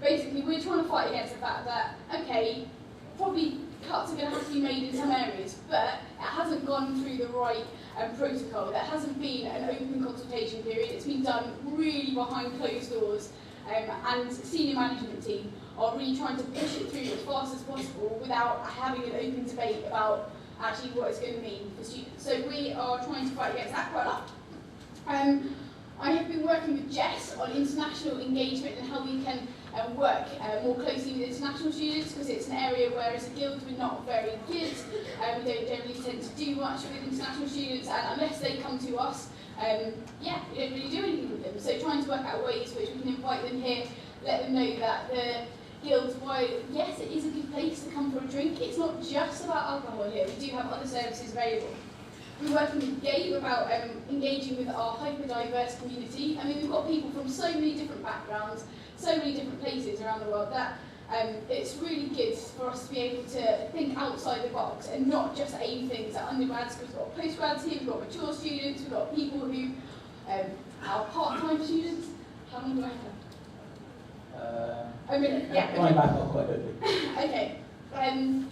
basically we're trying to fight against the fact that, okay, probably cuts are going to have to be made in some areas, but it hasn't gone through the right protocol. There hasn't been an open consultation period. It's been done really behind closed doors, and senior management team are really trying to push it through as fast as possible without having an open debate about actually what it's going to mean for students. So we are trying to fight against that quite a lot. I have been working with Jess on international engagement and how we can work more closely with international students, because it's an area where as a guild we're not very good. We don't generally tend to do much with international students, and unless they come to us, we don't really do anything with them. So trying to work out ways which we can invite them here, let them know that the guild, while yes it is a good place to come for a drink, it's not just about alcohol here. We do have other services available. We're working with Gabe about engaging with our hyper-diverse community. I mean, we've got people from so many different backgrounds, so many different places around the world that it's really good for us to be able to think outside the box and not just aim things at undergrads, because we've got postgrads here, we've got mature students, we've got people who are part-time students. How long do I have? A minute, yeah. Going back up quite quickly. Okay.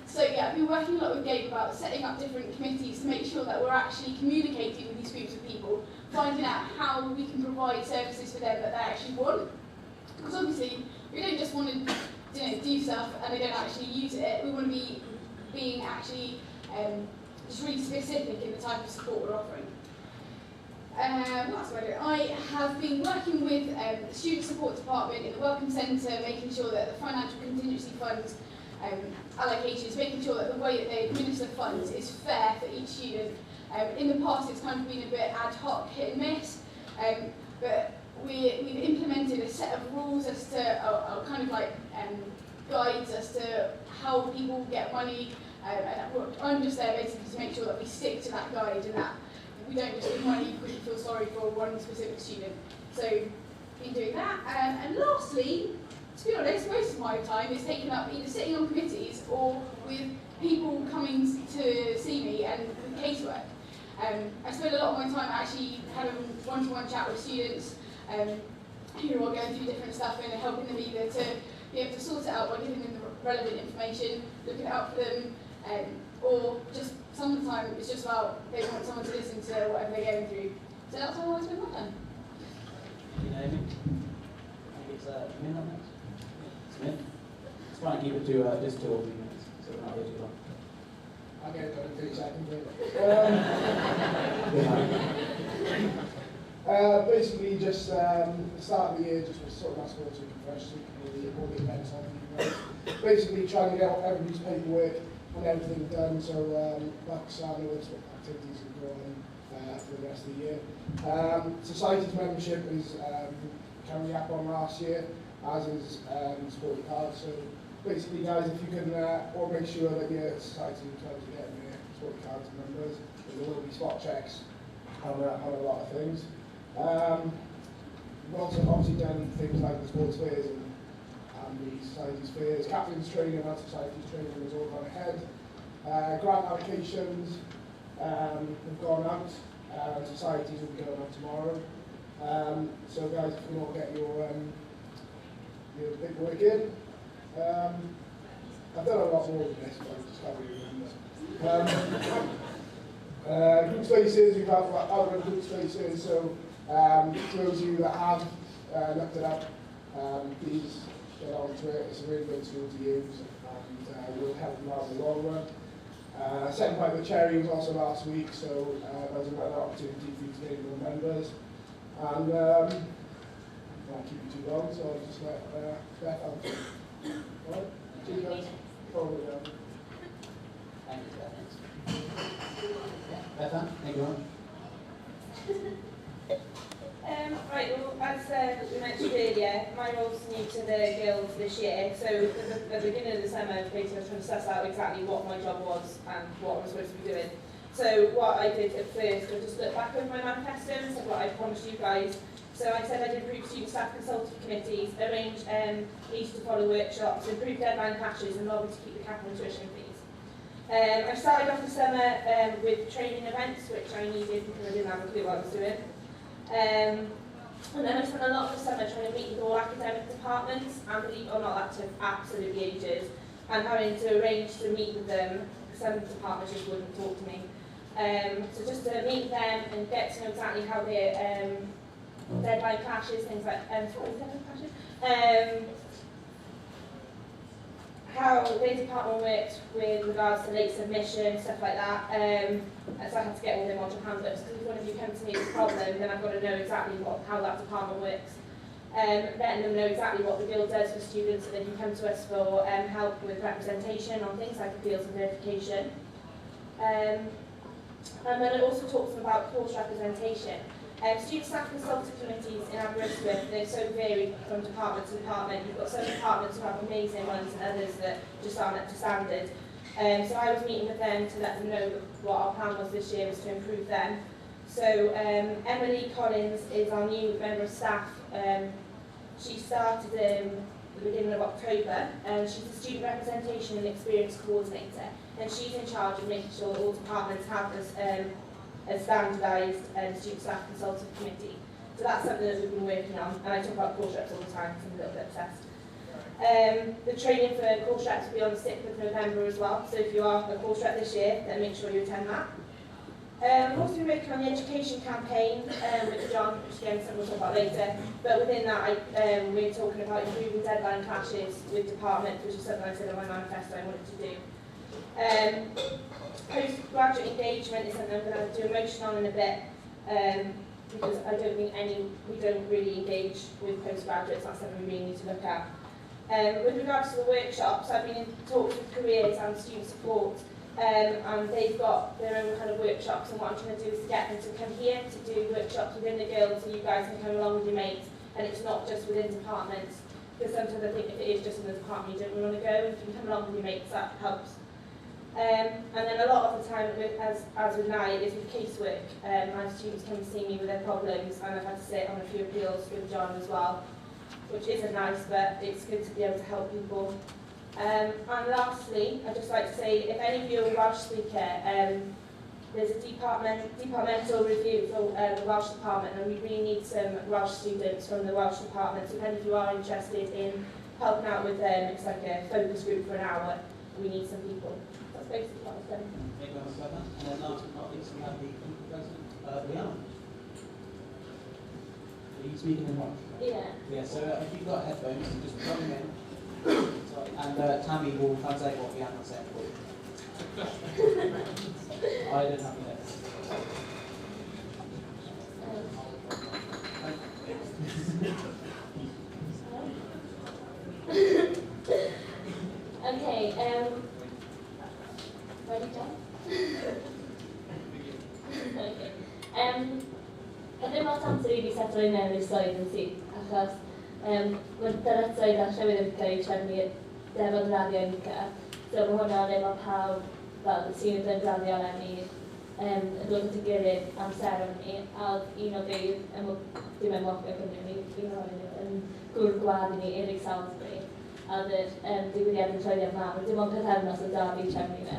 So yeah, I've been working a lot with Gabe about setting up different committees to make sure that we're actually communicating with these groups of people, finding out how we can provide services for them that they actually want. Because obviously, we don't just want to do stuff and they don't actually use it. We want to be being actually just really specific in the type of support we're offering. What else do I do? I have been working with the Student Support Department in the Welcome Centre, making sure that the financial contingency funds allocations, making sure that the way that they administer funds is fair for each student. In the past it's kind of been a bit ad hoc, hit and miss, but we've implemented a set of rules as to, kind of like guides as to how people get money, and I'm just there basically to make sure that we stick to that guide and that we don't just give money because we feel sorry for one specific student. So been doing that, and lastly, to be honest, most of my time is taken up either sitting on committees or with people coming to see me and with casework. I spend a lot of my time actually having one-to-one chat with students who are going through different stuff and helping them either to be able to sort it out by giving them the relevant information, looking out for them, or just some of the time it's just about they want someone to listen to whatever they're going through. So that's how I spend my time. You know, I think it's Smith on next. Smith? Let's try and keep it to just 2 or 3 minutes, so we're not here too long. I'll get it done in 30 seconds. Basically, just the start of the year, just was sort of my sports week and fresh week, all the events on the week. Basically, trying to get everybody's paperwork and everything done, so like Sam knows what activities are going on for the rest of the year. Society's membership is carried up on last year, as is sporty cards. So basically, guys, if you can all make sure that your society in terms of getting their sporty cards and numbers, there will be spot checks on a lot of things. We've also obviously done things like the sports fairs and the society's fairs. Captain's training and society's training has all gone ahead. Grant applications have gone out. Societies will be going out tomorrow. So guys, if you can all get your paperwork in. I've done a lot more than this, but I just can't really remember. Group spaces, we've got outdoor group spaces, so those of you that have looked it up, please get onto it. It's a really good tool to use and will help you out in the long run. Second Bite with Cherry was also last week, so that was another opportunity for you to gain more members. And I won't keep you too long, so I'll just let Beth out. Alright, see you guys. Forward down. Thank you, Beth. Yeah, Bethan, thank you very much. Right, well, as we mentioned earlier, my role's new to the Guild this year, so at the beginning of the summer, basically I was trying to suss out exactly what my job was and what I was supposed to be doing. So what I did at first was just look back over my manifesto and said what I promised you guys. So I said I'd improve student staff consultative committees, arrange each to follow workshops, improve deadline patches and lobby to keep the capital tuition fees. I started off the summer with training events, which I needed because I didn't have a clue what I was doing. And then I spent a lot of the summer trying to meet with all academic departments, and believe it or not, that took absolutely ages, and having to arrange to meet with them. Some departments just wouldn't talk to me. So just to meet them and get to know exactly how their deadline clashes, things like how their department worked with regards to late submission, stuff like that. So I had to get all their module handbooks, because if one of you come to me with a problem, then I've got to know exactly how that department works. Letting them know exactly what the Guild does for students, so they can come to us for help with representation on things like appeals and verification. And then I also talked to them about course representation. Student staff consultative committees in Aberystwyth, they're so varied from department to department. You've got some departments who have amazing ones and others that just aren't up to standard. So I was meeting with them to let them know what our plan was this year was to improve them. So Emily Collins is our new member of staff. She started in the beginning of October, and she's a student representation and experience coordinator, and she's in charge of making sure that all departments have this a standardised student staff consultative committee. So that's something that we've been working on, and I talk about course reps all the time because I'm a little bit obsessed. The training for course reps will be on the 6th of November as well, so if you are a course rep this year, then make sure you attend that. We've also been working on the education campaign with John, which again something we'll talk about later, but within that we're talking about improving deadline clashes with departments, which is something I said in my manifesto I wanted to do. Postgraduate engagement is something I'm going to have to do a motion on in a bit, because I don't think we don't really engage with postgraduates. That's something we really need to look at. With regards to the workshops, I've been in talks with careers and student support, and they've got their own kind of workshops, and what I'm trying to do is to get them to come here to do workshops within the Guild, so you guys can come along with your mates, and it's not just within departments, because sometimes I think if it is just in the department you don't really want to go, and if you can come along with your mates, that helps. And then a lot of the time, as with now, is with casework. I have students come and see me with their problems, and I've had to sit on a few appeals with John as well, which isn't nice, but it's good to be able to help people. And lastly, I'd just like to say, if any of you are a Welsh speaker, there's a departmental review for the Welsh department, and we really need some Welsh students from the Welsh department. So if any of you are interested in helping out with them, it's like a focus group for an hour. We need some people. That's basically what I've done. Thank you very much for that. And then last but not least, we have the president, Rihanna. Are you speaking in Welsh? Yeah. Yeah, so if you've got headphones, just plug them in. Sorry. And Tammy will translate what Rihanna said for you. I don't have that. Okay, ready, John? Okay. I ddim lot amser I fi setlo i mewn i'r swydd yn syth, achos mae'r dyletswydd a llewydd yn cael ei trefnu defod radio unica. So mae hwnna le mae pawb fel sy'n yn radio eleni yn dod at ei gilydd am seremoni, a oedd un o fi, dim enwochr gyda ni, un o nhw yn gwrdd gwad i ni, Eric Salisbury. A oedd yr digwyddiad yn troeddiad mawr, dim ond pythefnos o da fi trefnu fe.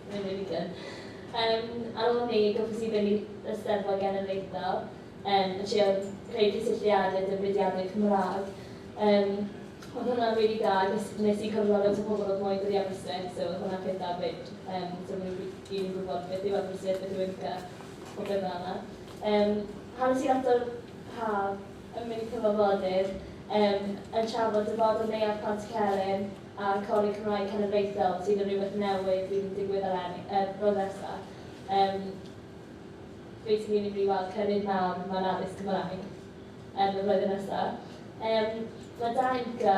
Mae'n rili gyn. Ar ôl ni, goffes I fynd i'r Eisteddfod Genedlaethol, yn trio creu cysylltiadau dyfridiadau Cymraeg. Oedd hwnna'n rili da, nes I cyflog o pobl oedd moyn dod I Aberystwyth, so oedd hwnna'n peth da byd. So mae'n gyd yn gwybod beth yw Aberystwyth, beth yw Inca, o beth yna. Hanes I ato'r haf yn mynd I cyfarfodydd, yn trafod dyfodol neuadd Plant Celyn a Coleg Cymraeg Cenedlaethol sydd yn rhywbeth newydd fydd yn digwydd ar roedd nesaf. Basically, ni'n rili weld cynnydd mawr mewn addysg Cymraeg y flwyddyn nesaf. Mae da Inca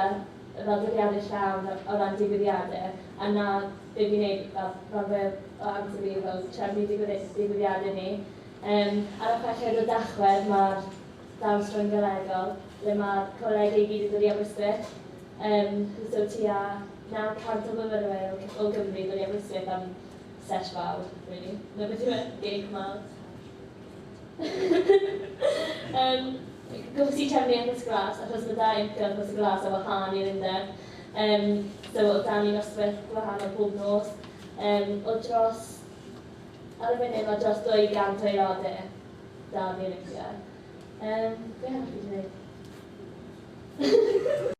fel dyddiadau llawn o ran digwyddiadau, a na be fi'n gwneud fel fe o amser fi fel trefnu digwyddiadau ni. Ar y chweched o Dachwedd mae'r dawn strong galegol, le mae'r colegau I gyd yn dod I Aberystwyth. So tua 900 o myfyrwyr o Gymru dod I Aberystwyth am sesh fawr, really. No beth yw'n gig mawr. Goffes I trefnu achos glas, achos mae da Inca achos y glas a wahan i'r undeb. So o dan ni'n noswaith gwahanol pob nos. O dros, ar y funud mae dros 200 o aelodau da ni'r Inca. Be arall fi 'di wneud?